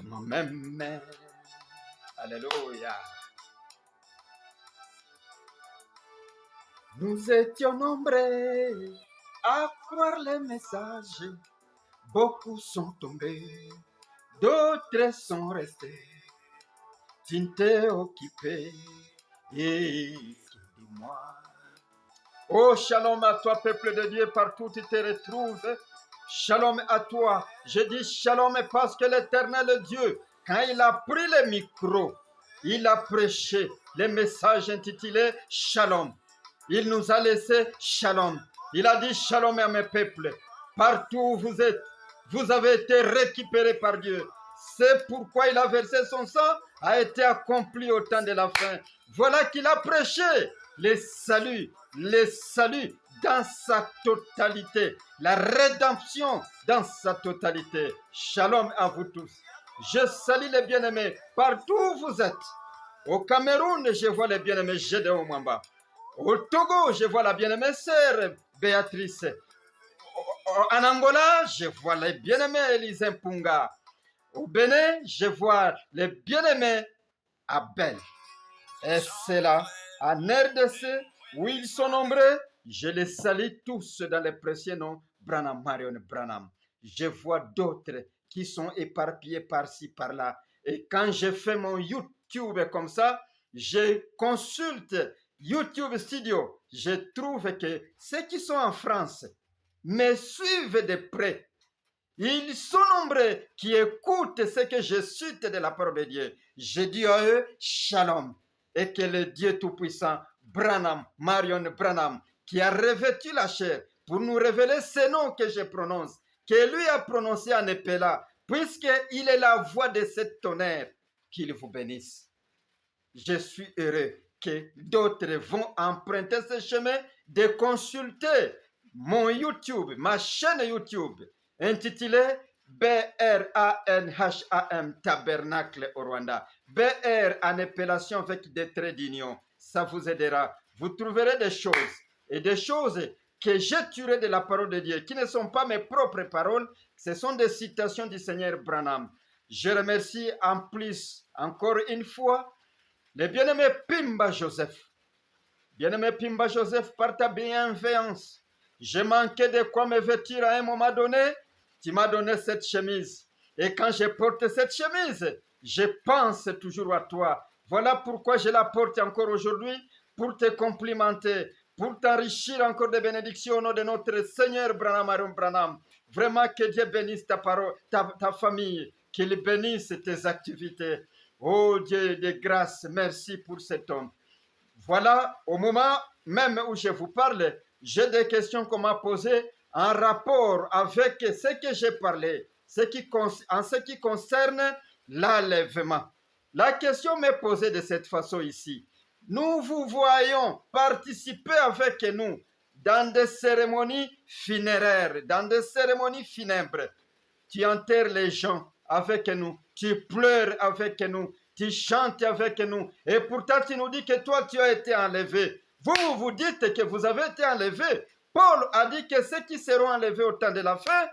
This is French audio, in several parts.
moi-même. Alléluia. Nous étions nombreux à croire les messages. Beaucoup sont tombés, d'autres sont restés. Tu t'es occupé et dis-moi. Oh, shalom à toi, peuple de Dieu, partout où tu te retrouves. Shalom à toi. Je dis shalom parce que l'Éternel Dieu, quand il a pris le micro, il a prêché le message intitulé Shalom. Il nous a laissé shalom. Il a dit shalom à mes peuples. Partout où vous êtes, vous avez été récupérés par Dieu. C'est pourquoi il a versé son sang, a été accompli au temps de la fin. Voilà qu'il a prêché le salut dans sa totalité, la rédemption dans sa totalité. Shalom à vous tous. Je salue les bien-aimés partout où vous êtes. Au Cameroun, je vois les bien-aimés Gédéon Mwamba. Au Togo, je vois la bien-aimée sœur Béatrice. En Angola, je vois les bien-aimés Élise Mpunga. Au Bénin, je vois les bien-aimés Abel. Et c'est là, en RDC, où ils sont nombreux, je les salue tous dans le précieux nom Branham, Marion Branham. Je vois d'autres qui sont éparpillés par-ci, par-là. Et quand je fais mon YouTube comme ça, je consulte YouTube Studio. Je trouve que ceux qui sont en France me suivent de près. Ils sont nombreux qui écoutent ce que je cite de la parole de Dieu. Je dis à eux, shalom. Et que le Dieu Tout-Puissant, Branham, Marion Branham, qui a revêtu la chair pour nous révéler ces noms que je prononce, que lui a prononcé en épéla, puisqu'il est la voix de cette tonnerre, qu'il vous bénisse. Je suis heureux que d'autres vont emprunter ce chemin de consulter mon YouTube, ma chaîne YouTube, intitulée BRANHAM Tabernacle au Rwanda. BR en épellation avec des traits d'union. Ça vous aidera. Vous trouverez des choses et des choses que j'ai tirées de la parole de Dieu, qui ne sont pas mes propres paroles, ce sont des citations du Seigneur Branham. Je remercie en plus, encore une fois, le bien-aimé Pimba Joseph. Bien-aimé Pimba Joseph, par ta bienveillance, j'ai manqué de quoi me vêtir à un moment donné. Tu m'as donné cette chemise. Et quand je porte cette chemise, je pense toujours à toi. Voilà pourquoi je la porte encore aujourd'hui, pour te complimenter, pour t'enrichir encore de bénédictions au nom de notre Seigneur Branham Aaron Branham. Vraiment que Dieu bénisse ta parole, ta famille, qu'il bénisse tes activités. Oh Dieu de grâce, merci pour cet homme. Voilà, au moment même où je vous parle, j'ai des questions qu'on m'a posées en rapport avec ce que j'ai parlé, en ce qui concerne l'enlèvement. La question m'est posée de cette façon ici. Nous vous voyons participer avec nous dans des cérémonies funéraires, dans des cérémonies funèbres. Tu enterres les gens avec nous, tu pleures avec nous, tu chantes avec nous. Et pourtant, tu nous dis que toi, tu as été enlevé. Vous, vous dites que vous avez été enlevé. Paul a dit que ceux qui seront enlevés au temps de la fin,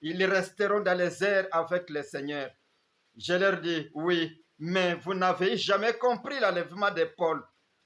ils resteront dans les airs avec le Seigneur. Je leur dis, oui, mais vous n'avez jamais compris l'enlèvement de Paul.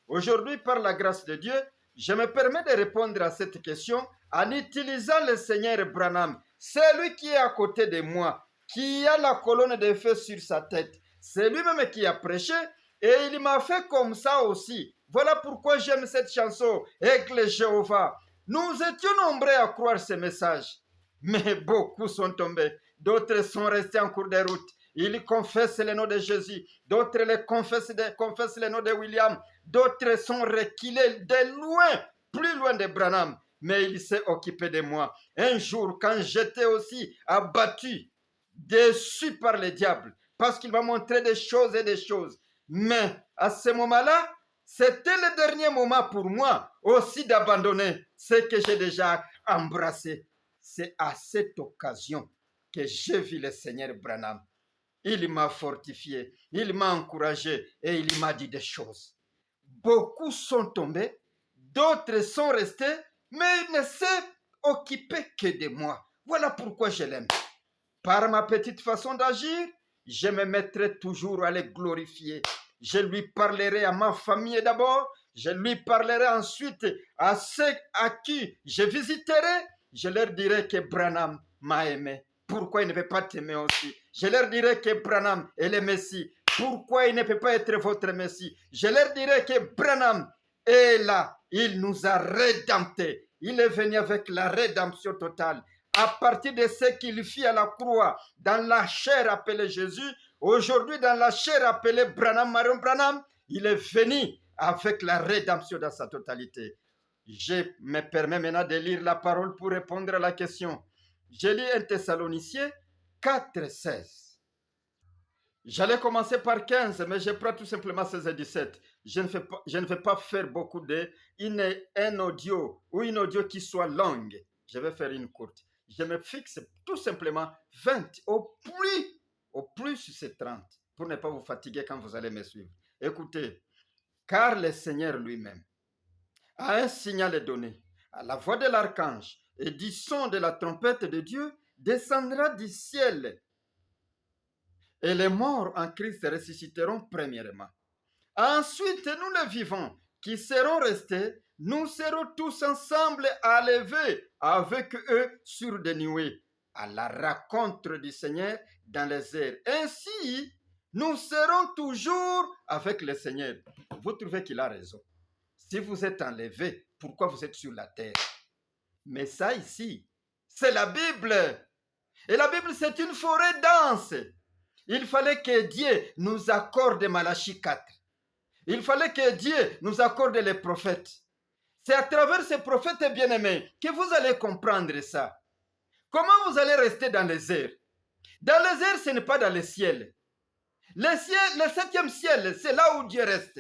Aujourd'hui, par la grâce de Dieu, je me permets de répondre à cette question en utilisant le Seigneur Branham. C'est lui qui est à côté de moi, qui a la colonne de feu sur sa tête. C'est lui-même qui a prêché et il m'a fait comme ça aussi. Voilà pourquoi j'aime cette chanson, Aigle Jéhovah. Nous étions nombreux à croire ce message, mais beaucoup sont tombés. D'autres sont restés en cours de route. Ils confessent le nom de Jésus. D'autres confessent le nom de William. D'autres sont reculés de loin, plus loin de Branham. Mais il s'est occupé de moi. Un jour, quand j'étais aussi abattu, déçu par le diable, parce qu'il m'a montré des choses et des choses. Mais à ce moment-là, c'était le dernier moment pour moi aussi d'abandonner ce que j'ai déjà embrassé. C'est à cette occasion que j'ai vu le Seigneur Branham. Il m'a fortifié, il m'a encouragé et il m'a dit des choses. Beaucoup sont tombés, d'autres sont restés, mais il ne s'est occupé que de moi. Voilà pourquoi je l'aime. Par ma petite façon d'agir, je me mettrai toujours à le glorifier. Je lui parlerai à ma famille d'abord, je lui parlerai ensuite à ceux à qui je visiterai. Je leur dirai que Branham m'a aimé. Pourquoi il ne peut pas t'aimer aussi? Je leur dirai que Branham est le Messie. Pourquoi il ne peut pas être votre Messie? Je leur dirai que Branham est là. Il nous a rédemptés. Il est venu avec la rédemption totale. À partir de ce qu'il fit à la croix, dans la chair appelée Jésus, aujourd'hui dans la chair appelée Branham, Marion Branham, il est venu avec la rédemption dans sa totalité. Je me permets maintenant de lire la parole pour répondre à la question. Je lis 1 Thessaloniciens 4, 16. J'allais commencer par 15, mais je prends tout simplement 16 et 17. Je ne vais pas faire beaucoup un audio ou une audio qui soit longue. Je vais faire une courte. Je me fixe tout simplement 20, au plus c'est 30, pour ne pas vous fatiguer quand vous allez me suivre. Écoutez, car le Seigneur lui-même a un signal donné, à la voix de l'archange et du son de la trompette de Dieu, descendra du ciel. Et les morts en Christ ressusciteront premièrement. Ensuite, nous les vivants qui serons restés, nous serons tous ensemble enlevés avec eux sur des nuées, à la rencontre du Seigneur dans les airs. Ainsi, nous serons toujours avec le Seigneur. Vous trouvez qu'il a raison. Si vous êtes enlevés, pourquoi vous êtes sur la terre? Mais ça ici, c'est la Bible. Et la Bible, c'est une forêt dense. Il fallait que Dieu nous accorde Malachie 4. Il fallait que Dieu nous accorde les prophètes. C'est à travers ces prophètes bien-aimés que vous allez comprendre ça. Comment vous allez rester dans les airs? Dans les airs, ce n'est pas dans le ciel. Le septième ciel, c'est là où Dieu reste.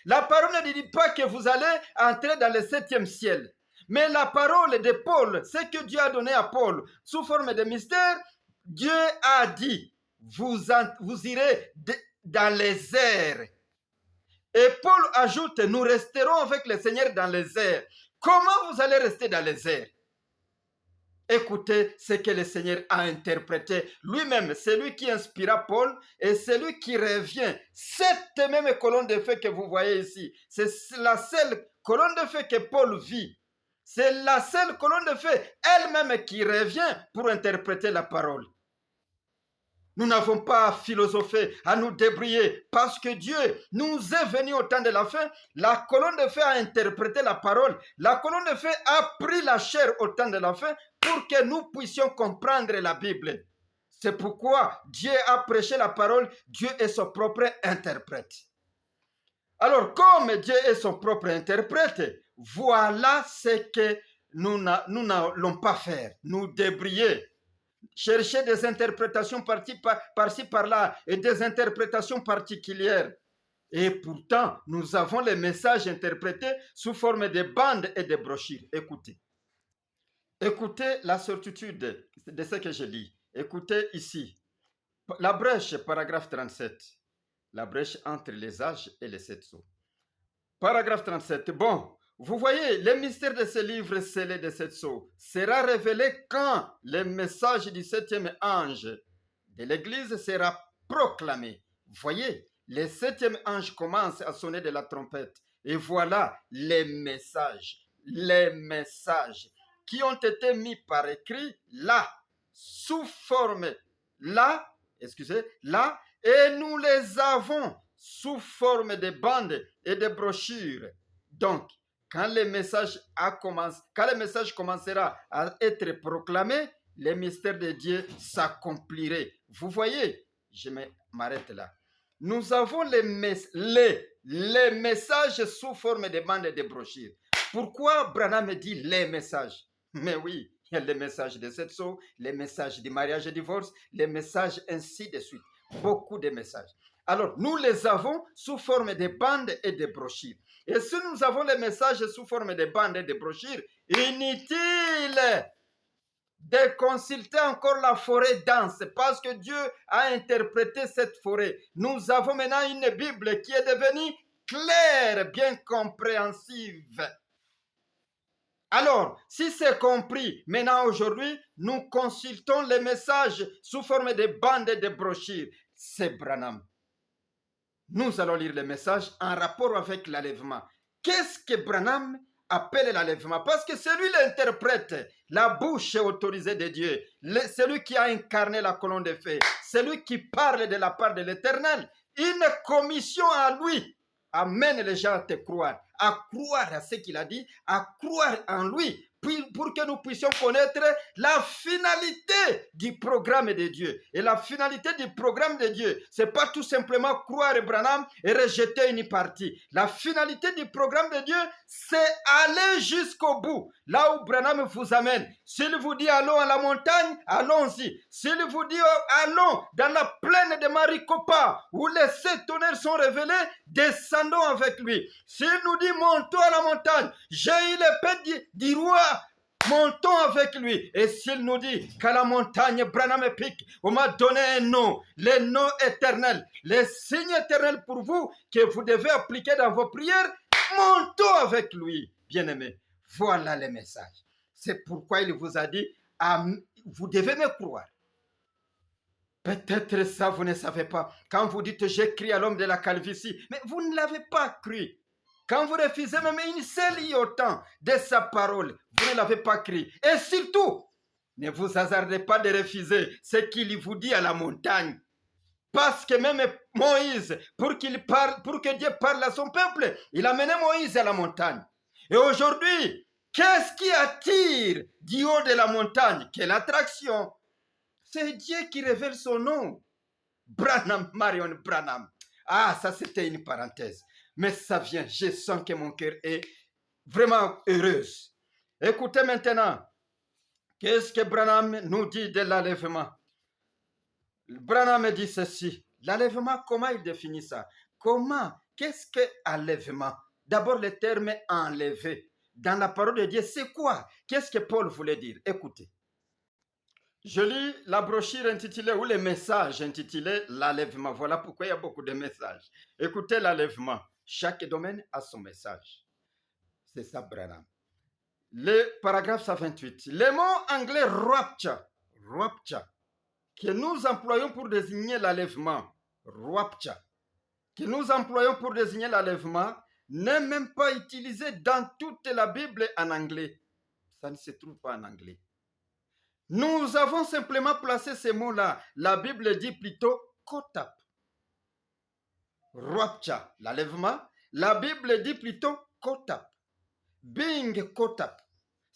La parole ne dit pas que vous allez entrer dans le septième ciel. Mais la parole de Paul, ce que Dieu a donné à Paul sous forme de mystère, Dieu a dit, vous irez dans les airs. Et Paul ajoute, nous resterons avec le Seigneur dans les airs. Comment vous allez rester dans les airs? Écoutez ce que le Seigneur a interprété lui-même. C'est lui qui inspira Paul et c'est lui qui revient. Cette même colonne de feu que vous voyez ici, c'est la seule colonne de feu que Paul vit. C'est la seule colonne de feu elle-même qui revient pour interpréter la parole. Nous n'avons pas à philosopher, à nous débrouiller, parce que Dieu nous est venu au temps de la fin. La colonne de feu a interprété la parole. La colonne de feu a pris la chair au temps de la fin pour que nous puissions comprendre la Bible. C'est pourquoi Dieu a prêché la parole. Dieu est son propre interprète. Alors, comme Dieu est son propre interprète, voilà ce que nous n'allons pas faire. Nous débrouiller. Chercher des interprétations par-ci, par-là et des interprétations particulières. Et pourtant, nous avons les messages interprétés sous forme de bandes et de brochures. Écoutez. Écoutez la certitude de ce que je lis. Écoutez ici. La brèche, paragraphe 37. La brèche entre les âges et les sept sceaux. Paragraphe 37. Bon. Vous voyez, le mystère de ce livre scellé de sept sceaux sera révélé quand le message du septième ange de l'Église sera proclamé. Vous voyez, le septième ange commence à sonner de la trompette. Et voilà les messages qui ont été mis par écrit là, sous forme là, et nous les avons sous forme de bandes et de brochures. Donc, quand le message commencera à être proclamé, le mystère de Dieu s'accomplirait. Vous voyez, je m'arrête là. Nous avons les messages sous forme de bandes et de brochures. Pourquoi Branham dit les messages? Mais oui, il y a les messages de sept sceaux, les messages du mariage et divorce, les messages ainsi de suite. Beaucoup de messages. Alors, nous les avons sous forme de bandes et de brochures. Et si nous avons les messages sous forme de bandes et de brochures, inutile de consulter encore la forêt dense, parce que Dieu a interprété cette forêt. Nous avons maintenant une Bible qui est devenue claire, bien compréhensive. Alors, si c'est compris, maintenant aujourd'hui, nous consultons les messages sous forme de bandes et de brochures. c'est Branham. Nous allons lire le message en rapport avec l'enlèvement. Qu'est-ce que Branham appelle l'enlèvement? Parce que c'est lui l'interprète, la bouche autorisée de Dieu, celui qui a incarné la colonne de feu, celui qui parle de la part de l'Éternel. Une commission à lui amène les gens à croire à ce qu'il a dit, à croire en lui, pour que nous puissions connaître la finalité du programme de Dieu. Et la finalité du programme de Dieu, c'est pas tout simplement croire Branham et rejeter une partie. La finalité du programme de Dieu, c'est aller jusqu'au bout. Là où Branham vous amène. S'il vous dit allons à la montagne, allons-y. S'il vous dit allons dans la plaine de Maricopa, où les 7 tonnerres sont révélés, descendons avec lui. S'il nous dit montons à la montagne, j'ai eu l'épée du roi, montons avec lui. Et s'il nous dit qu'à la montagne, Branham pique, on m'a donné un nom, le nom éternel, les signes éternels pour vous, que vous devez appliquer dans vos prières, montons avec lui. Bien-aimés, voilà le message. C'est pourquoi il vous a dit, vous devez me croire. Peut-être ça, vous ne savez pas. Quand vous dites, j'écris à l'homme de la calvitie, mais vous ne l'avez pas cru. Quand vous refusez même une seule iota de sa parole, vous ne l'avez pas cru. Et surtout, ne vous hasardez pas de refuser ce qu'il vous dit à la montagne. Parce que même Moïse, pour que Dieu parle à son peuple, il a mené Moïse à la montagne. Et aujourd'hui, qu'est-ce qui attire du haut de la montagne? Quelle attraction! C'est Dieu qui révèle son nom. Branham, Marion Branham. Ah, ça c'était une parenthèse. Mais ça vient, je sens que mon cœur est vraiment heureuse. Écoutez maintenant, qu'est-ce que Branham nous dit de l'enlèvement? Branham dit ceci. L'enlèvement, comment il définit ça? Comment? Qu'est-ce que enlèvement? D'abord, le terme enlever. Dans la parole de Dieu, c'est quoi? Qu'est-ce que Paul voulait dire? Écoutez. Je lis la brochure intitulée, ou les messages intitulés l'enlèvement. Voilà pourquoi il y a beaucoup de messages. Écoutez l'enlèvement. Chaque domaine a son message. C'est ça, Branham. Le paragraphe 128. Le mot anglais rapture, que nous employons pour désigner l'enlèvement, rapture, que nous employons pour désigner l'enlèvement, n'est même pas utilisé dans toute la Bible en anglais. Ça ne se trouve pas en anglais. Nous avons simplement placé ces mots-là. La Bible dit plutôt kotap. Rapture, l'enlèvement. La Bible dit plutôt kotap. Being kotap.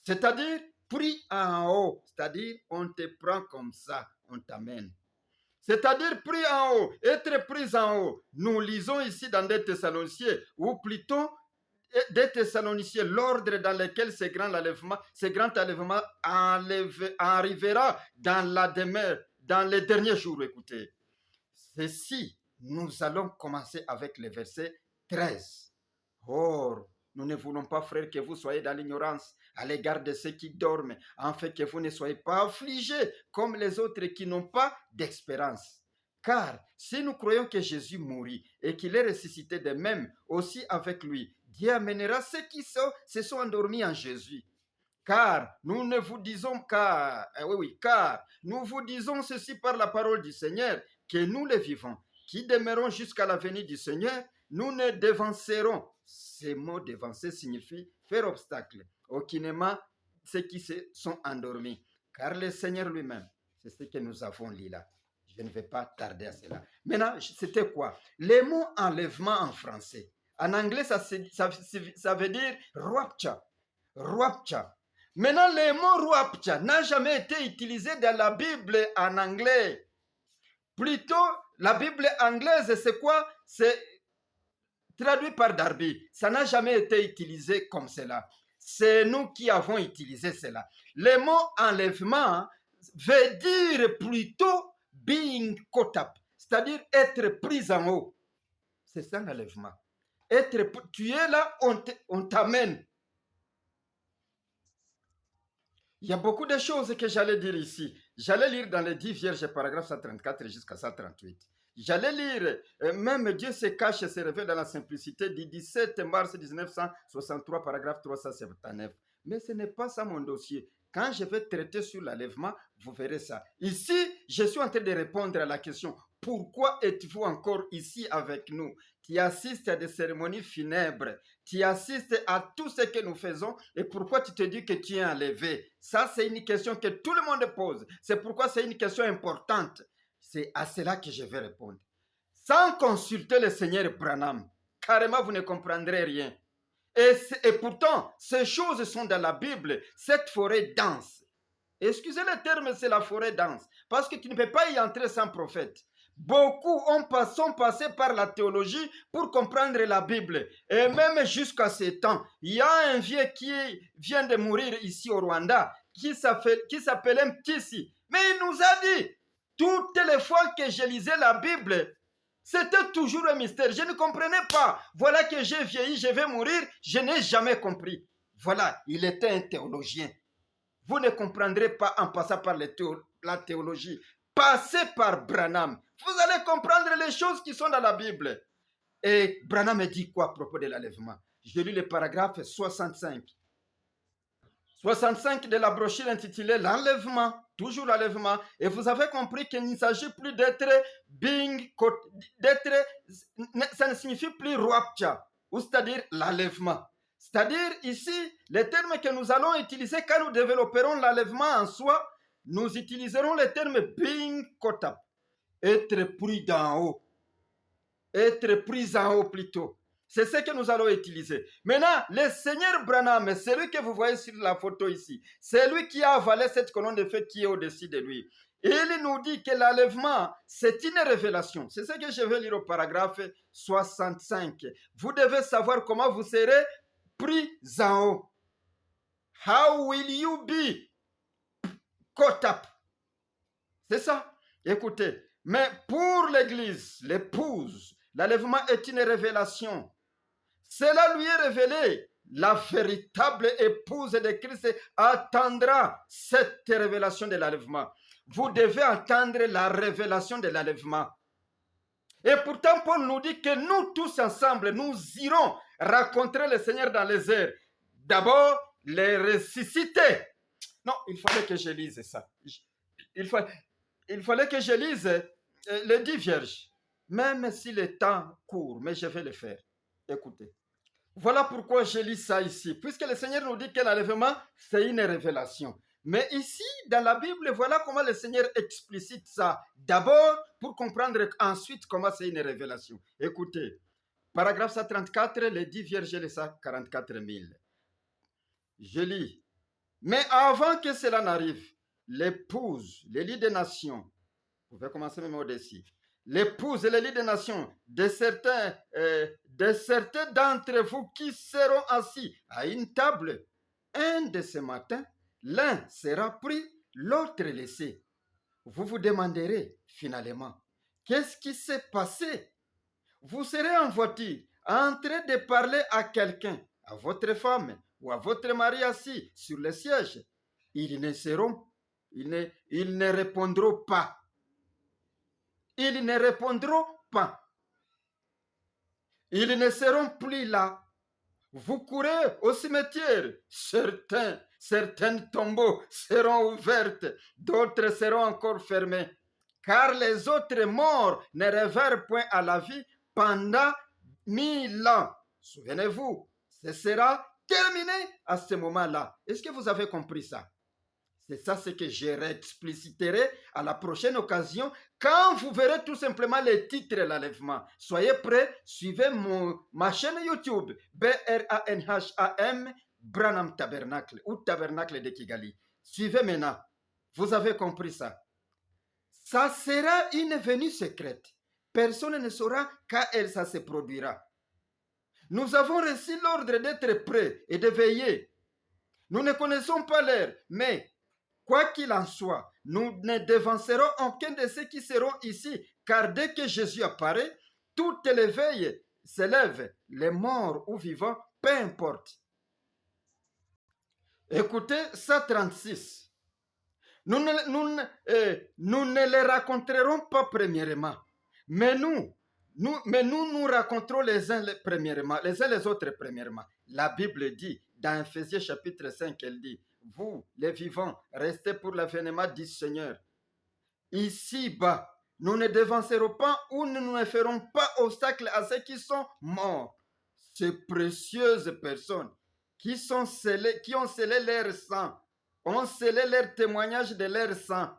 C'est-à-dire pris en haut. C'est-à-dire on te prend comme ça, on t'amène. C'est-à-dire pris en haut, être pris en haut. Nous lisons ici dans des Thessaloniciens, ou plutôt des Thessaloniciens, l'ordre dans lequel ce grand enlèvement arrivera dans la demeure, dans les derniers jours. Écoutez, ceci, nous allons commencer avec le verset 13. Or, nous ne voulons pas, frères, que vous soyez dans l'ignorance à l'égard de ceux qui dorment, afin que vous ne soyez pas affligés comme les autres qui n'ont pas d'espérance. Car si nous croyons que Jésus mourit et qu'il est ressuscité de même aussi avec lui, Dieu amènera ceux qui se sont endormis en Jésus. Car nous vous disons ceci par la parole du Seigneur, que nous les vivants, qui demeurons jusqu'à la venue du Seigneur, nous ne devancerons. Ce mot devancer signifie faire obstacle, aucunement ceux qui se sont endormis. Car le Seigneur lui-même, c'est ce que nous avons lu là. Je ne vais pas tarder à cela. Maintenant, c'était quoi? Les mots enlèvement en français. En anglais, ça veut dire rapture. Rapture. Maintenant, le mot rapture n'a jamais été utilisé dans la Bible en anglais. Plutôt, la Bible anglaise, c'est quoi? C'est traduit par Darby. Ça n'a jamais été utilisé comme cela. C'est nous qui avons utilisé cela. Le mot enlèvement veut dire plutôt being caught up, c'est-à-dire être pris en haut. C'est ça l'enlèvement. Tu es là, on t'amène. Il y a beaucoup de choses que j'allais dire ici. J'allais lire dans les 10 vierges, paragraphe 134 jusqu'à 138. J'allais lire, même Dieu se cache et se révèle dans la simplicité du 17 mars 1963, paragraphe 379. Mais ce n'est pas ça mon dossier. Quand je vais traiter sur l'enlèvement, vous verrez ça. Ici, je suis en train de répondre à la question, pourquoi êtes-vous encore ici avec nous? Tu assistes à des cérémonies funèbres, tu assistes à tout ce que nous faisons et pourquoi tu te dis que tu es enlevé? Ça, c'est une question que tout le monde pose. C'est pourquoi c'est une question importante. C'est à cela que je vais répondre. Sans consulter le Seigneur Branham, carrément, vous ne comprendrez rien. Et pourtant, ces choses sont dans la Bible. Cette forêt dense. Excusez le terme, c'est la forêt dense. Parce que tu ne peux pas y entrer sans prophète. Beaucoup sont passés par la théologie pour comprendre la Bible. Et même jusqu'à ces temps, il y a un vieux qui vient de mourir ici au Rwanda, qui s'appelait Mtisi. Mais il nous a dit, toutes les fois que je lisais la Bible, c'était toujours un mystère. Je ne comprenais pas. Voilà que j'ai vieilli, je vais mourir. Je n'ai jamais compris. Voilà, il était un théologien. Vous ne comprendrez pas en passant par la théologie. Passez par Branham. Vous allez comprendre les choses qui sont dans la Bible. Et Branham dit quoi à propos de l'enlèvement? Je lis le paragraphe 65. 65 de la brochure intitulée L'enlèvement, toujours l'enlèvement. Et vous avez compris qu'il ne s'agit plus d'être ça ne signifie plus rapture, ou c'est-à-dire l'enlèvement. C'est-à-dire ici, les termes que nous allons utiliser quand nous développerons l'enlèvement en soi, nous utiliserons le terme being caught up, être pris d'en haut, être pris en haut plutôt. C'est ce que nous allons utiliser. Maintenant, le Seigneur Branham, c'est lui que vous voyez sur la photo ici. C'est lui qui a avalé cette colonne de feu qui est au-dessus de lui. Et il nous dit que l'enlèvement, c'est une révélation. C'est ce que je vais lire au paragraphe 65. Vous devez savoir comment vous serez pris en haut. How will you be caught up? C'est ça. Écoutez, mais pour l'Église, l'épouse, l'enlèvement est une révélation. Cela lui est révélé. La véritable épouse de Christ attendra cette révélation de l'enlèvement. Vous devez attendre la révélation de l'enlèvement. Et pourtant, Paul nous dit que nous tous ensemble, nous irons rencontrer le Seigneur dans les airs. D'abord, les ressusciter. Non, il fallait que je lise ça. Il fallait que je lise les 10 vierges. Même si le temps court, mais je vais le faire. Écoutez. Voilà pourquoi je lis ça ici. Puisque le Seigneur nous dit que l'enlèvement, c'est une révélation. Mais ici, dans la Bible, voilà comment le Seigneur explicite ça. D'abord, pour comprendre ensuite comment c'est une révélation. Écoutez, paragraphe 134, les 10 vierges et les 144 000. Je lis. Mais avant que cela n'arrive, l'épouse, les lits des nations, vous pouvez commencer même au-dessus, l'épouse et les lits des nations, de certains d'entre vous qui seront assis à une table, un de ce matin, l'un sera pris, l'autre laissé. Vous vous demanderez finalement, qu'est-ce qui s'est passé? Vous serez en voiture, en train de parler à quelqu'un, à votre femme ou à votre mari assis sur le siège. Ils ne répondront pas. Ils ne répondront pas. Ils ne seront plus là. Vous courez au cimetière. Certains tombeaux seront ouverts, d'autres seront encore fermés. Car les autres morts ne revinrent point à la vie pendant 1000 ans. Souvenez-vous, ce sera terminé à ce moment-là. Est-ce que vous avez compris ça? C'est ça ce que je réexpliciterai à la prochaine occasion quand vous verrez tout simplement les titres de l'enlèvement. Soyez prêts, suivez ma chaîne YouTube BRANHAM Branham Tabernacle ou Tabernacle de Kigali. Suivez maintenant. Vous avez compris ça. Ça sera une venue secrète. Personne ne saura quand ça se produira. Nous avons reçu l'ordre d'être prêts et de veiller. Nous ne connaissons pas l'heure, mais quoi qu'il en soit, nous ne devancerons aucun de ceux qui seront ici, car dès que Jésus apparaît, toutes les veilles s'élèvent, les morts ou vivants, peu importe. Écoutez, 136. Nous ne les raconterons pas premièrement, mais nous raconterons les uns les autres premièrement. La Bible dit, dans Ephésiens chapitre 5, elle dit, vous, les vivants, restez pour l'avènement du Seigneur. Ici-bas, nous ne devancerons pas ou nous ne ferons pas obstacle à ceux qui sont morts. Ces précieuses personnes qui ont scellé leur sang, ont scellé leur témoignage de leur sang.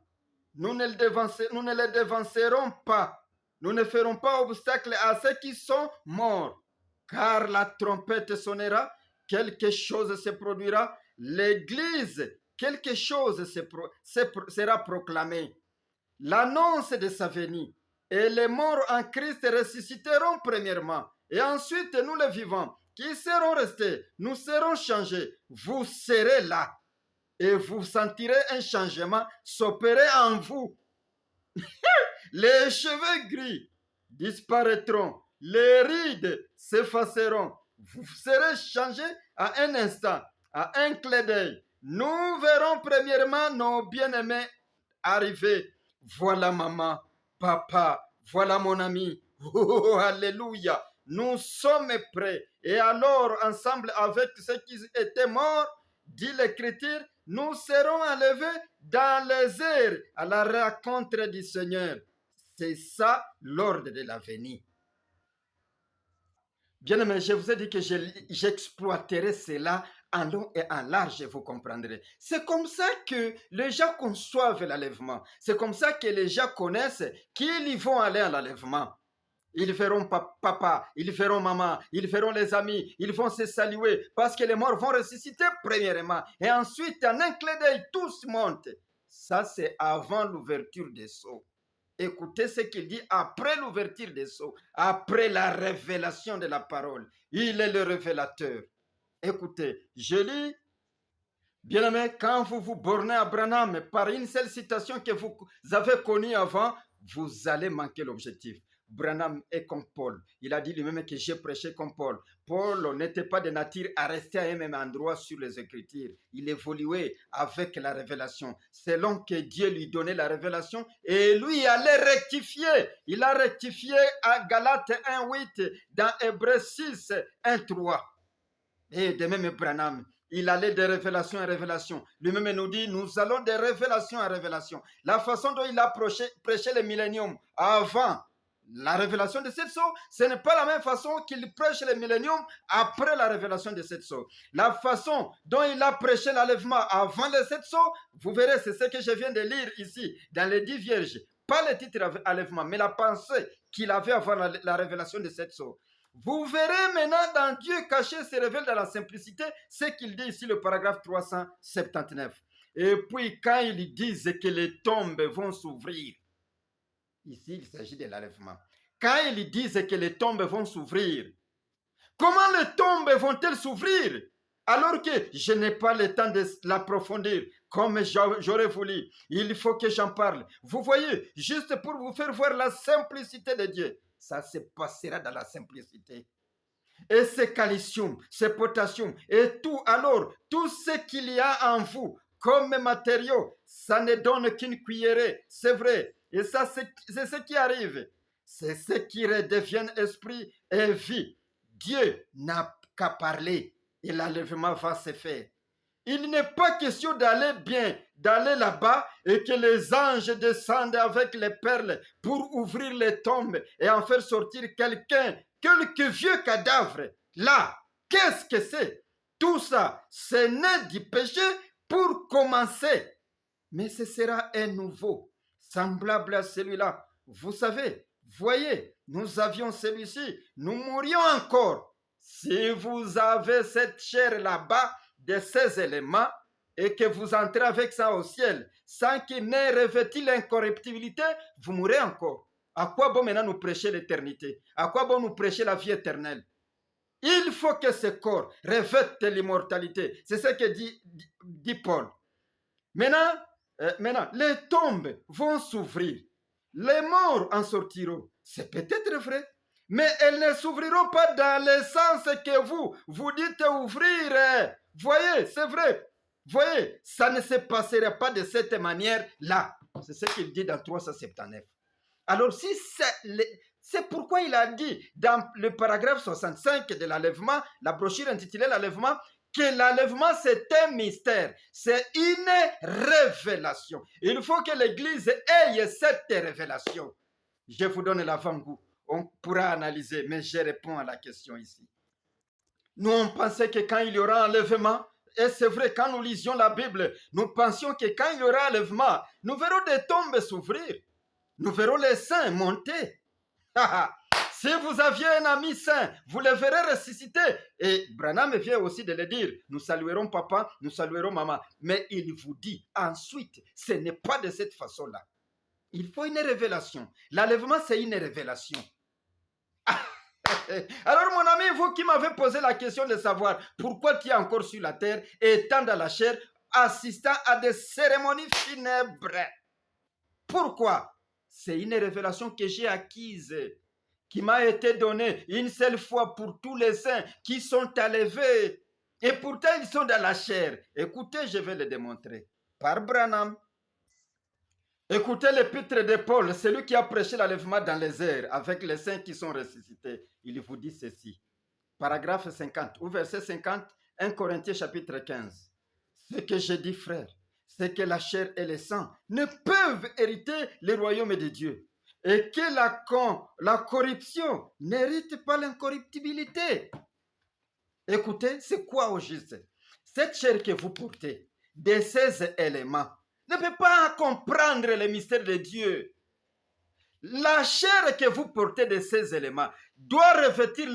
Nous ne les devancerons pas. Nous ne ferons pas obstacle à ceux qui sont morts. Car la trompette sonnera, quelque chose se produira. L'Église, quelque chose sera proclamé. L'annonce de sa venue. Et les morts en Christ ressusciteront premièrement. Et ensuite, nous les vivants, qui serons restés, nous serons changés. Vous serez là. Et vous sentirez un changement s'opérer en vous. Les cheveux gris disparaîtront. Les rides s'effaceront. Vous serez changés à un instant, à un clin d'œil. Nous verrons premièrement nos bien-aimés arriver. Voilà maman, papa, voilà mon ami. Oh, alléluia. Nous sommes prêts. Et alors, ensemble avec ceux qui étaient morts, dit l'Écriture, nous serons enlevés dans les airs à la rencontre du Seigneur. C'est ça l'ordre de la venue. Bien aimé, je vous ai dit que j'exploiterai cela en long et en large, vous comprendrez. C'est comme ça que les gens conçoivent l'enlèvement. C'est comme ça que les gens connaissent qu'ils vont aller à l'enlèvement. Ils verront papa, ils verront maman, ils verront les amis, ils vont se saluer parce que les morts vont ressusciter premièrement. Et ensuite, en un clin d'œil, tous montent. Ça, c'est avant l'ouverture des sceaux. Écoutez ce qu'il dit après l'ouverture des sceaux, après la révélation de la parole. Il est le révélateur. Écoutez, je lis, bien aimé, quand vous vous bornez à Branham par une seule citation que vous avez connue avant, vous allez manquer l'objectif. Branham est comme Paul. Il a dit lui-même que j'ai prêché comme Paul. Paul n'était pas de nature à rester à un même endroit sur les Écritures. Il évoluait avec la révélation. Selon que Dieu lui donnait la révélation, et lui allait rectifier. Il a rectifié à Galates 1:8, dans Hébreux 6, 1:3. Et de même Branham, il allait de révélation en révélation. Lui-même nous dit, nous allons de révélation en révélation. La façon dont il a prêché le millénium avant la révélation de cette sceaux, ce n'est pas la même façon qu'il prêche le millénium après la révélation de cette sceaux. La façon dont il a prêché l'enlèvement avant les 7 sceaux, vous verrez, c'est ce que je viens de lire ici, dans les 10 vierges. Pas le titre enlèvement, mais la pensée qu'il avait avant la révélation de cette sceaux. Vous verrez maintenant dans Dieu caché se révèle dans la simplicité, ce qu'il dit ici, le paragraphe 379. Et puis quand ils disent que les tombes vont s'ouvrir, ici, il s'agit de l'enlèvement. Quand ils disent que les tombes vont s'ouvrir, comment les tombes vont-elles s'ouvrir alors que je n'ai pas le temps de l'approfondir comme j'aurais voulu? Il faut que j'en parle. Vous voyez, juste pour vous faire voir la simplicité de Dieu, ça se passera dans la simplicité. Et ce calcium, ce potassium et tout, alors, tout ce qu'il y a en vous comme matériaux, ça ne donne qu'une cuillerée, c'est vrai. Et ça, c'est ce qui arrive. C'est ce qui redevient esprit et vie. Dieu n'a qu'à parler et l'enlèvement va se faire. Il n'est pas question d'aller bien, d'aller là-bas et que les anges descendent avec les perles pour ouvrir les tombes et en faire sortir quelqu'un, quelques vieux cadavres. Là, qu'est-ce que c'est? Tout ça, c'est né du péché pour commencer. Mais ce sera un nouveau, semblable à celui-là. Vous savez, voyez, nous avions celui-ci, nous mourions encore. Si vous avez cette chair là-bas, de ces éléments, et que vous entrez avec ça au ciel, sans qu'il n'ait revêtu l'incorruptibilité, vous mourrez encore. À quoi bon maintenant nous prêcher l'éternité? À quoi bon nous prêcher la vie éternelle? Il faut que ce corps revête l'immortalité. C'est ce que dit Paul. Maintenant, les tombes vont s'ouvrir. Les morts en sortiront. C'est peut-être vrai. Mais elles ne s'ouvriront pas dans le sens que vous dites ouvrir. Voyez, c'est vrai. Voyez, ça ne se passera pas de cette manière-là. C'est ce qu'il dit dans 379. Alors, si c'est pourquoi il a dit dans le paragraphe 65 de l'enlèvement, la brochure intitulée l'enlèvement, que l'enlèvement c'est un mystère, c'est une révélation. Il faut que l'Église ait cette révélation. Je vous donne l'avant-goût. On pourra analyser, mais je réponds à la question ici. Nous, on pensait que quand il y aura enlèvement, et c'est vrai, quand nous lisions la Bible, nous pensions que quand il y aura enlèvement, nous verrons des tombes s'ouvrir. Nous verrons les saints monter. Si vous aviez un ami saint, vous le verrez ressusciter. Et Branham vient aussi de le dire. Nous saluerons papa, nous saluerons maman. Mais il vous dit ensuite, ce n'est pas de cette façon-là. Il faut une révélation. L'enlèvement, c'est une révélation. Alors mon ami, vous qui m'avez posé la question de savoir pourquoi tu es encore sur la terre, étant dans la chair, assistant à des cérémonies funèbres. Pourquoi? C'est une révélation que j'ai acquise, qui m'a été donnée une seule fois pour tous les saints qui sont enlevés. Et pourtant, ils sont dans la chair. Écoutez, je vais le démontrer. Par Branham. Écoutez l'épître de Paul, celui qui a prêché l'enlèvement dans les airs avec les saints qui sont ressuscités. Il vous dit ceci. Paragraphe 50 ou verset 50, 1 Corinthiens chapitre 15. Ce que je dis, frère, c'est que la chair et le sang ne peuvent hériter le royaume de Dieu. Et que la corruption n'hérite pas l'incorruptibilité. Écoutez, c'est quoi au juste? Cette chair que vous portez, de ces éléments, ne peut pas comprendre les mystères de Dieu. La chair que vous portez de ces éléments doit revêtir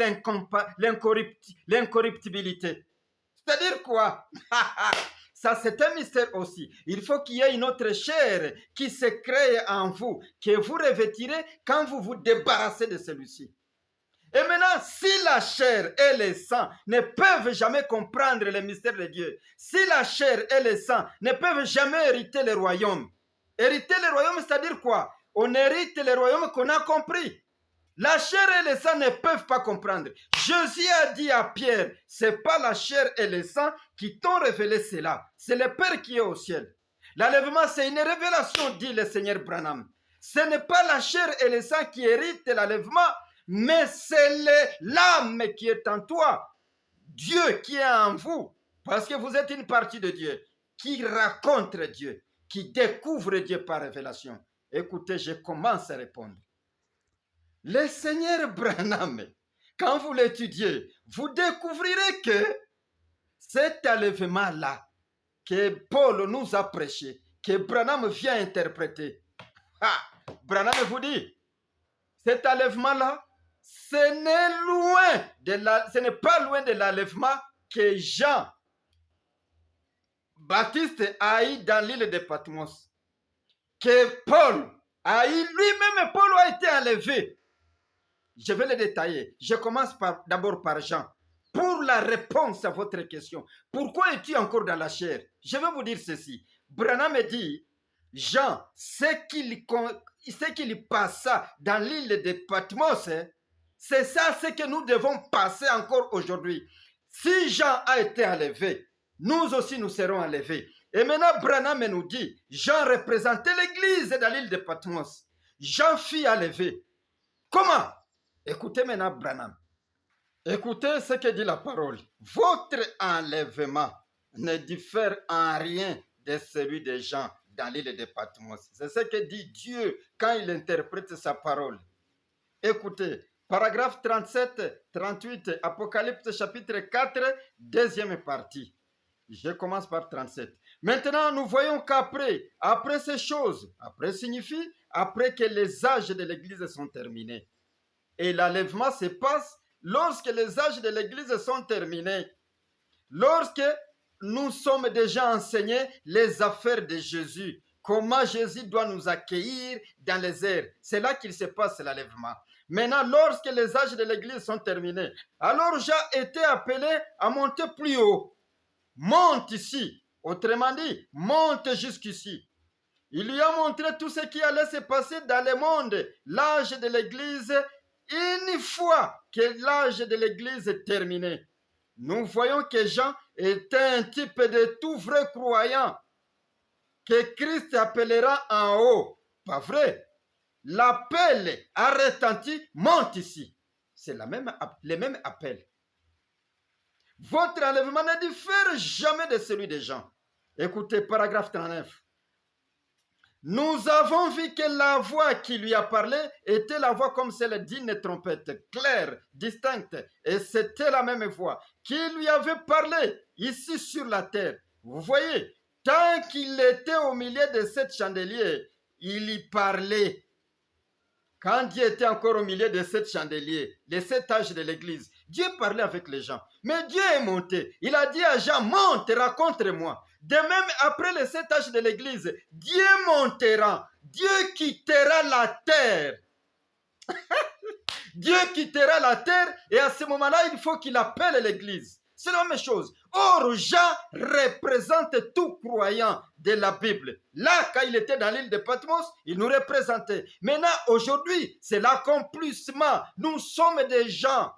l'incorruptibilité. C'est-à-dire quoi? Ça, c'est un mystère aussi. Il faut qu'il y ait une autre chair qui se crée en vous, que vous revêtirez quand vous vous débarrassez de celui-ci. Et maintenant, si la chair et le sang ne peuvent jamais comprendre les mystères de Dieu, si la chair et le sang ne peuvent jamais hériter le royaume, hériter le royaume, c'est-à-dire quoi? On hérite le royaume qu'on a compris. La chair et le sang ne peuvent pas comprendre. Jésus a dit à Pierre, c'est pas la chair et le sang qui t'ont révélé cela. C'est le Père qui est au ciel. L'enlèvement, c'est une révélation, dit le Seigneur Branham. Ce n'est pas la chair et le sang qui héritent l'enlèvement, mais c'est l'âme qui est en toi. Dieu qui est en vous. Parce que vous êtes une partie de Dieu qui rencontre Dieu, qui découvre Dieu par révélation. Écoutez, je commence à répondre. Le Seigneur Branham, quand vous l'étudiez, vous découvrirez que cet enlèvement-là que Paul nous a prêché, que Branham vient interpréter, Branham vous dit, cet enlèvement-là, ce n'est pas loin de l'enlèvement que Jean-Baptiste a eu dans l'île de Patmos, que Paul a eu, lui-même Paul a été enlevé. Je vais le détailler. Je commence d'abord par Jean. Pour la réponse à votre question, pourquoi es-tu encore dans la chair? Je vais vous dire ceci. Branham me dit, Jean, ce qu'il passa dans l'île de Patmos, c'est ça ce que nous devons passer encore aujourd'hui. Si Jean a été enlevé, nous aussi nous serons enlevés. Et maintenant, Branham nous dit, Jean représentait l'église dans l'île de Patmos. Jean fut enlevé. Comment? Écoutez maintenant Branham. Écoutez ce que dit la parole. Votre enlèvement ne diffère en rien de celui de Jean dans l'île de Patmos. C'est ce que dit Dieu quand il interprète sa parole. Écoutez, paragraphe 37, 38, Apocalypse chapitre 4, deuxième partie. Je commence par 37. Maintenant, nous voyons qu'après ces choses, après signifie, après que les âges de l'Église sont terminés. Et l'enlèvement se passe lorsque les âges de l'Église sont terminés. Lorsque nous sommes déjà enseignés les affaires de Jésus. Comment Jésus doit nous accueillir dans les airs. C'est là qu'il se passe l'enlèvement. Maintenant, lorsque les âges de l'Église sont terminés, alors Jean était appelé à monter plus haut. Monte ici. Autrement dit, monte jusqu'ici. Il lui a montré tout ce qui allait se passer dans le monde. L'âge de l'Église, une fois que l'âge de l'Église est terminé, nous voyons que Jean était un type de tout vrai croyant que Christ appellera en haut. Pas vrai? L'appel a retenti, monte ici. C'est le même appel. Votre enlèvement ne diffère jamais de celui de Jean. Écoutez, paragraphe 39. Nous avons vu que la voix qui lui a parlé était la voix comme celle d'une trompette, claire, distincte. Et c'était la même voix qui lui avait parlé ici sur la terre. Vous voyez, tant qu'il était au milieu de sept chandeliers, il y parlait. Quand Dieu était encore au milieu de sept chandeliers, les sept âges de l'église, Dieu parlait avec les gens. Mais Dieu est monté. Il a dit à Jean, monte, raconte-moi. De même, après les sept âges de l'église, Dieu montera. Dieu quittera la terre. Dieu quittera la terre et à ce moment-là, il faut qu'il appelle l'église. C'est la même chose. Or, Jean représente tout croyant de la Bible. Là, quand il était dans l'île de Patmos, il nous représentait. Maintenant, aujourd'hui, c'est l'accomplissement. Nous sommes des gens.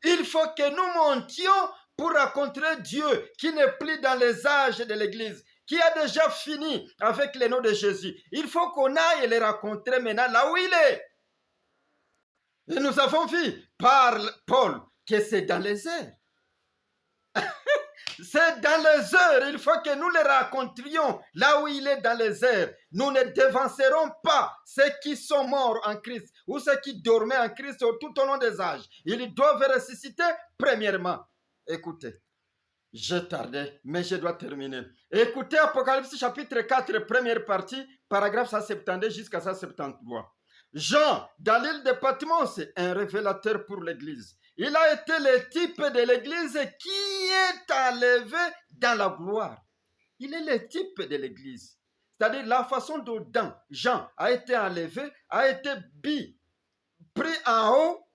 Il faut que nous montions pour rencontrer Dieu qui n'est plus dans les âges de l'Église, qui a déjà fini avec le nom de Jésus. Il faut qu'on aille le rencontrer maintenant là où il est. Et nous avons vu par Paul que c'est dans les airs. C'est dans les heures, il faut que nous le rencontrions là où il est dans les airs. Nous ne devancerons pas ceux qui sont morts en Christ ou ceux qui dormaient en Christ tout au long des âges. Ils doivent ressusciter premièrement. Écoutez, je tardais, mais je dois terminer. Écoutez Apocalypse chapitre 4, première partie, paragraphe 172 jusqu'à 173. Jean, dans l'île de Patmos, est un révélateur pour l'Église. Il a été le type de l'Église qui est enlevé dans la gloire. Il est le type de l'Église. C'est-à-dire la façon dont Jean a été enlevé, a été pris en haut.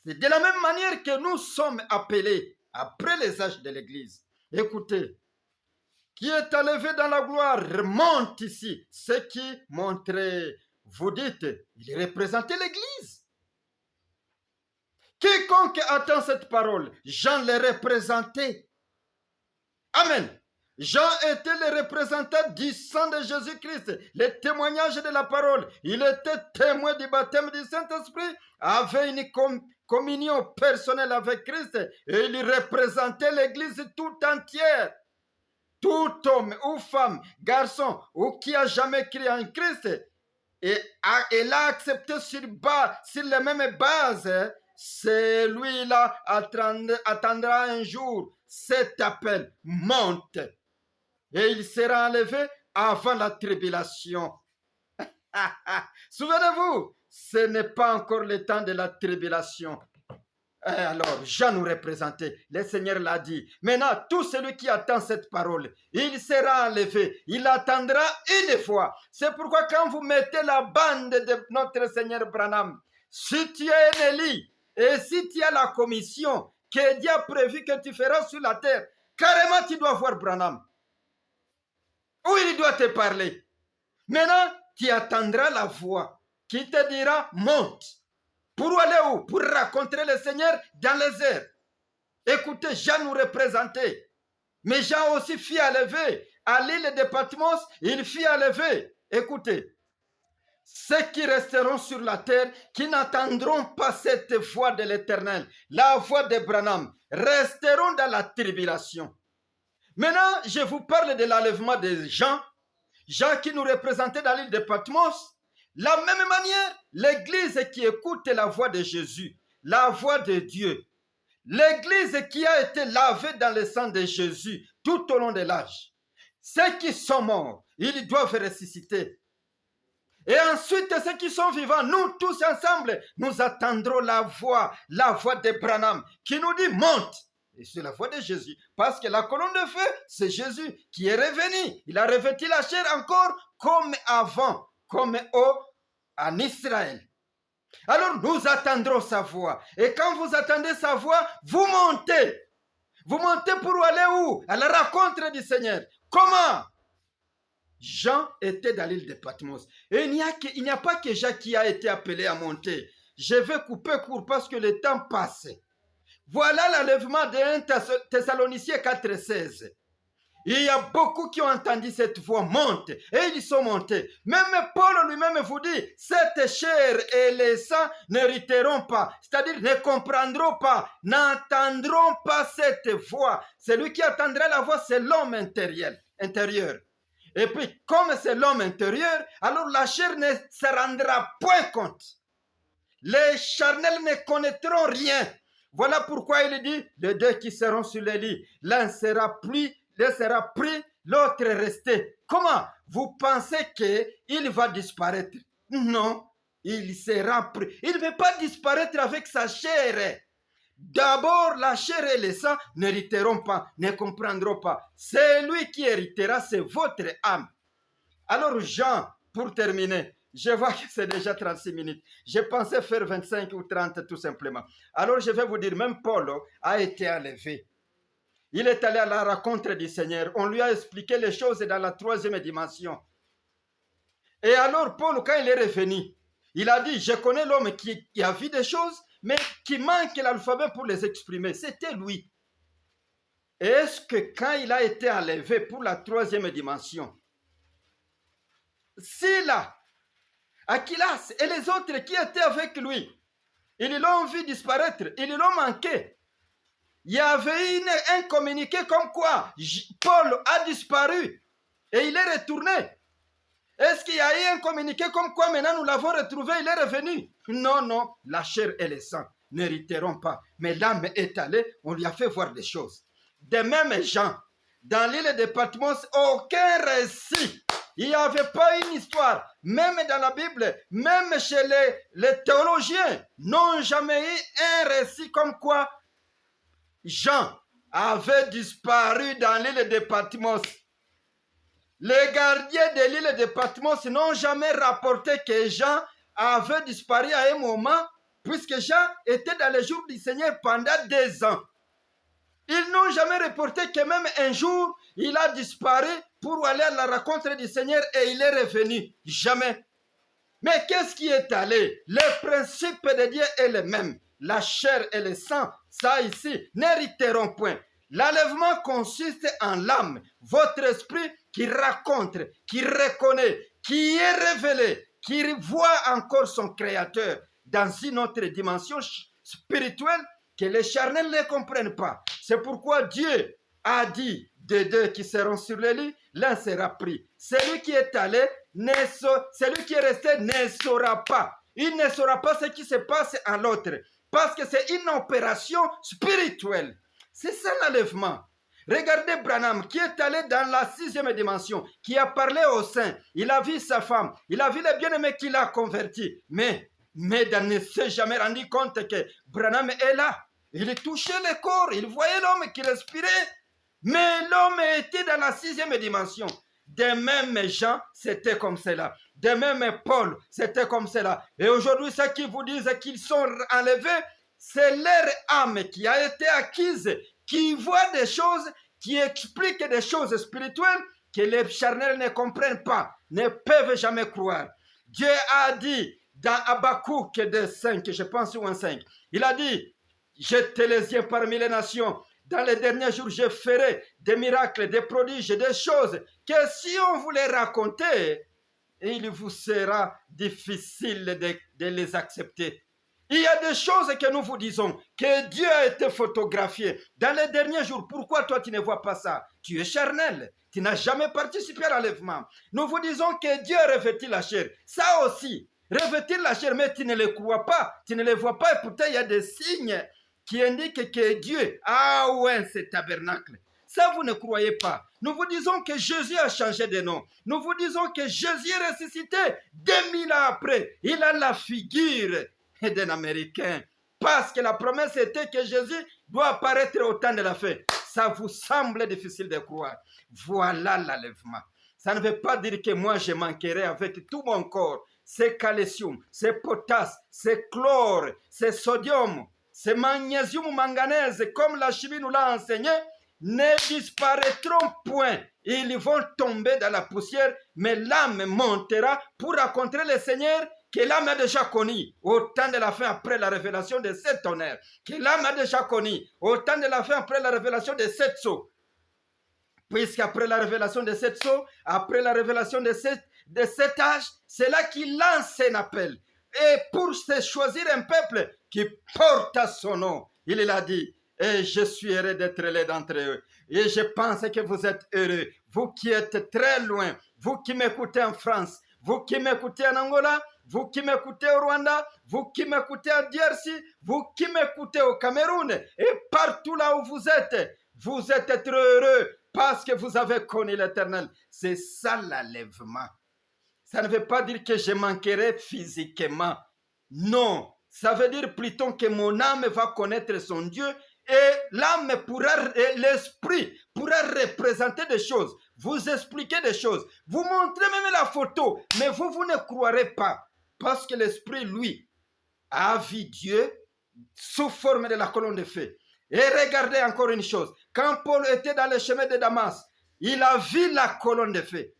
C'est de la même manière que nous sommes appelés après les âges de l'Église. Écoutez, qui est enlevé dans la gloire remonte ici. Ce qui montrait, vous dites, il représentait l'Église. Quiconque attend cette parole, Jean le représentait. Amen. Jean était le représentant du sang de Jésus-Christ, le témoignage de la parole. Il était témoin du baptême du Saint-Esprit, avait une communion personnelle avec Christ et il représentait l'Église tout entière. Tout homme ou femme, garçon ou qui a jamais crié en Christ et l'a accepté sur les mêmes bases, celui-là attendra un jour cet appel monte et il sera enlevé avant la tribulation. Souvenez-vous, ce n'est pas encore le temps de la tribulation. Alors, Jean nous représentait, le Seigneur l'a dit. Maintenant, tout celui qui attend cette parole, il sera enlevé, il attendra une fois. C'est pourquoi quand vous mettez la bande de notre Seigneur Branham, si tu es un Élie, et si tu as la commission que Dieu a prévu que tu feras sur la terre, carrément tu dois voir Branham. Où il doit te parler. Maintenant, tu attendras la voix qui te dira monte. Pour aller où? Pour rencontrer le Seigneur dans les airs. Écoutez, Jean nous représentait. Mais Jean aussi fit enlever. À l'île de Patmos, il fit enlever. Écoutez, ceux qui resteront sur la terre, qui n'entendront pas cette voix de l'Éternel, la voix de Branham, resteront dans la tribulation. Maintenant, je vous parle de l'enlèvement de Jean. Jean qui nous représentait dans l'île de Patmos. La même manière, l'église qui écoute la voix de Jésus, la voix de Dieu, l'église qui a été lavée dans le sang de Jésus tout au long de l'âge, ceux qui sont morts, ils doivent ressusciter. Et ensuite, ceux qui sont vivants, nous tous ensemble, nous attendrons la voix de Branham qui nous dit monte. Et c'est la voix de Jésus. Parce que la colonne de feu, c'est Jésus qui est revenu. Il a revêtu la chair encore comme avant, comme en Israël. Alors nous attendrons sa voix. Et quand vous attendez sa voix, vous montez. Vous montez pour aller où? À la rencontre du Seigneur. Comment? Jean était dans l'île de Patmos. Et il n'y a pas que Jean qui a été appelé à monter. Je vais couper court parce que le temps passe. Voilà l'enlèvement de 1 Thessaloniciens 4,16. Il y a beaucoup qui ont entendu cette voix monte et ils sont montés. Même Paul lui-même vous dit, cette chair et les sangs n'hériteront pas, c'est-à-dire ne comprendront pas, n'entendront pas cette voix. Celui qui entendra la voix, c'est l'homme intérieur. Et puis, comme c'est l'homme intérieur, alors la chair ne se rendra point compte. Les charnels ne connaîtront rien. Voilà pourquoi il dit, les deux qui seront sur les lits, l'un sera pris, l'autre resté. Comment? Vous pensez qu'il va disparaître? Non, il sera pris. Il ne veut pas disparaître avec sa chair. D'abord, la chair et le sang n'hériteront pas, ne comprendront pas. C'est lui qui héritera, c'est votre âme. Alors Jean, pour terminer, je vois que c'est déjà 36 minutes. Je pensais faire 25 ou 30 tout simplement. Alors je vais vous dire, même Paul a été enlevé. Il est allé à la rencontre du Seigneur. On lui a expliqué les choses dans la troisième dimension. Et alors Paul, quand il est revenu, il a dit, je connais l'homme qui a vu des choses, mais qui manque l'alphabet pour les exprimer. C'était lui. Et est-ce que quand il a été enlevé pour la troisième dimension, Sila, Aquilas et les autres qui étaient avec lui, ils l'ont vu disparaître, ils l'ont manqué. Il y avait un communiqué comme quoi Paul a disparu et il est retourné. Est-ce qu'il y a eu un communiqué comme quoi maintenant nous l'avons retrouvé, il est revenu? Non, non, la chair et le sang n'hériteront pas. Mais l'âme est allée, on lui a fait voir des choses. De même gens, dans l'île de Patmos, aucun récit. Il n'y avait pas une histoire. Même dans la Bible, même chez les théologiens, n'ont jamais eu un récit comme quoi Jean avait disparu dans l'île de Patmos. Les gardiens de l'île de Patmos n'ont jamais rapporté que Jean avait disparu à un moment, puisque Jean était dans les jours du Seigneur pendant 2 ans. Ils n'ont jamais reporté que même un jour, il a disparu pour aller à la rencontre du Seigneur et il est revenu. Jamais. Mais qu'est-ce qui est allé? Le principe de Dieu est le même. La chair et le sang, ça ici, n'hériteront point. L'enlèvement consiste en l'âme, votre esprit qui raconte, qui reconnaît, qui est révélé, qui voit encore son Créateur dans une autre dimension spirituelle que les charnels ne comprennent pas. C'est pourquoi Dieu a dit, de deux qui seront sur le lit, l'un sera pris. Celui qui est allé, celui qui est resté ne saura pas. Il ne saura pas ce qui se passe en l'autre. Parce que c'est une opération spirituelle. C'est ça l'enlèvement. Regardez Branham qui est allé dans la 6e dimension, qui a parlé au saint. Il a vu sa femme, il a vu les bien-aimés qu'il a convertis. Mais il ne s'est jamais rendu compte que Branham est là. Il touchait le corps, il voyait l'homme qui respirait. Mais l'homme était dans la 6e dimension. De même Jean, c'était comme cela. De même Paul, c'était comme cela. Et aujourd'hui, ceux qui vous disent qu'ils sont enlevés, c'est leur âme qui a été acquise, qui voit des choses, qui explique des choses spirituelles que les charnels ne comprennent pas, ne peuvent jamais croire. Dieu a dit dans Habakkuk 2:5, je pense, ou un 5, il a dit, jetez les yeux parmi les nations. Dans les derniers jours, je ferai des miracles, des prodiges, des choses que si on vous les racontait, il vous sera difficile de les accepter. Il y a des choses que nous vous disons, que Dieu a été photographié dans les derniers jours. Pourquoi toi tu ne vois pas ça? Tu es charnel, tu n'as jamais participé à l'enlèvement. Nous vous disons que Dieu a revêtu la chair. Ça aussi, revêtir la chair, mais tu ne le crois pas, tu ne le vois pas. Et pourtant, il y a des signes qui indiquent que Dieu a oint ce tabernacle. Ça, vous ne croyez pas. Nous vous disons que Jésus a changé de nom. Nous vous disons que Jésus est ressuscité 2000 ans après. Il a la figure d'un Américain. Parce que la promesse était que Jésus doit apparaître au temps de la fin. Ça vous semble difficile de croire. Voilà l'enlèvement. Ça ne veut pas dire que moi je manquerai avec tout mon corps. C'est calcium, c'est potasse, c'est chlore, c'est sodium, c'est magnésium, manganèse, comme la chimie nous l'a enseigné, ne disparaîtront point. Ils vont tomber dans la poussière, mais l'âme montera pour rencontrer le Seigneur que l'âme a déjà connu au temps de la fin après la révélation de 7 tonnerres, que l'âme a déjà connu au temps de la fin après la révélation de 7 sceaux. Puisqu'après la révélation de 7 sceaux, après la révélation de 7 âges, c'est là qu'il lance un appel. Et pour se choisir un peuple qui porte son nom, il l'a dit, Et je suis heureux d'être l'un d'entre eux. Et je pense que vous êtes heureux. Vous qui êtes très loin, vous qui m'écoutez en France, vous qui m'écoutez en Angola, vous qui m'écoutez au Rwanda, vous qui m'écoutez à DRC, vous qui m'écoutez au Cameroun, et partout là où vous êtes très heureux parce que vous avez connu l'Éternel. C'est ça l'enlèvement. Ça ne veut pas dire que je manquerai physiquement. Non, ça veut dire plutôt que mon âme va connaître son Dieu et l'âme l'esprit pourra représenter des choses, vous expliquer des choses, vous montrer même la photo, mais vous ne croirez pas parce que l'esprit, lui, a vu Dieu sous forme de la colonne de feu. Et regardez encore une chose, quand Paul était dans le chemin de Damas, il a vu la colonne de feu.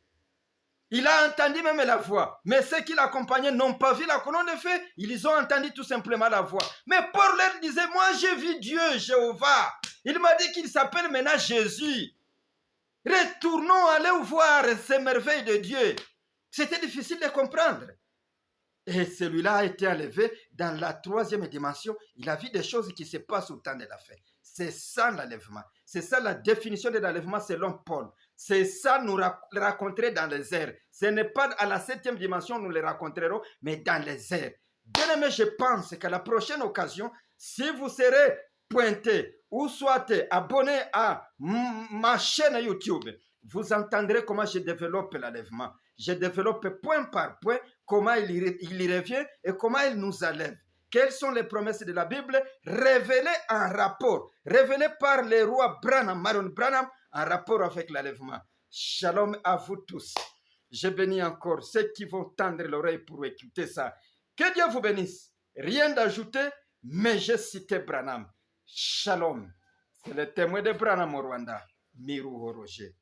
Il a entendu même la voix. Mais ceux qui l'accompagnaient n'ont pas vu la colonne de feu. Ils ont entendu tout simplement la voix. Mais Paul leur disait, moi j'ai vu Dieu, Jéhovah. Il m'a dit qu'il s'appelle maintenant Jésus. Retournons, allez voir ces merveilles de Dieu. C'était difficile de comprendre. Et celui-là a été enlevé dans la troisième dimension. Il a vu des choses qui se passent au temps de la fête. C'est ça l'enlèvement. C'est ça la définition de l'enlèvement selon Paul. C'est ça nous raconter dans les airs. Ce n'est pas à la septième dimension nous les raconterons, mais dans les airs. Bien aimé, je pense qu'à la prochaine occasion, si vous serez pointé ou soit abonné à ma chaîne YouTube, vous entendrez comment je développe l'enlèvement. Je développe point par point comment il y revient et comment il nous enlève. Quelles sont les promesses de la Bible révélées en rapport, révélées par le roi Branham, Marion Branham, en rapport avec l'enlèvement. Shalom à vous tous. Je bénis encore ceux qui vont tendre l'oreille pour écouter ça. Que Dieu vous bénisse. Rien d'ajouter, mais j'ai cité Branham. Shalom. C'est le témoin de Branham au Rwanda, Miru Roger.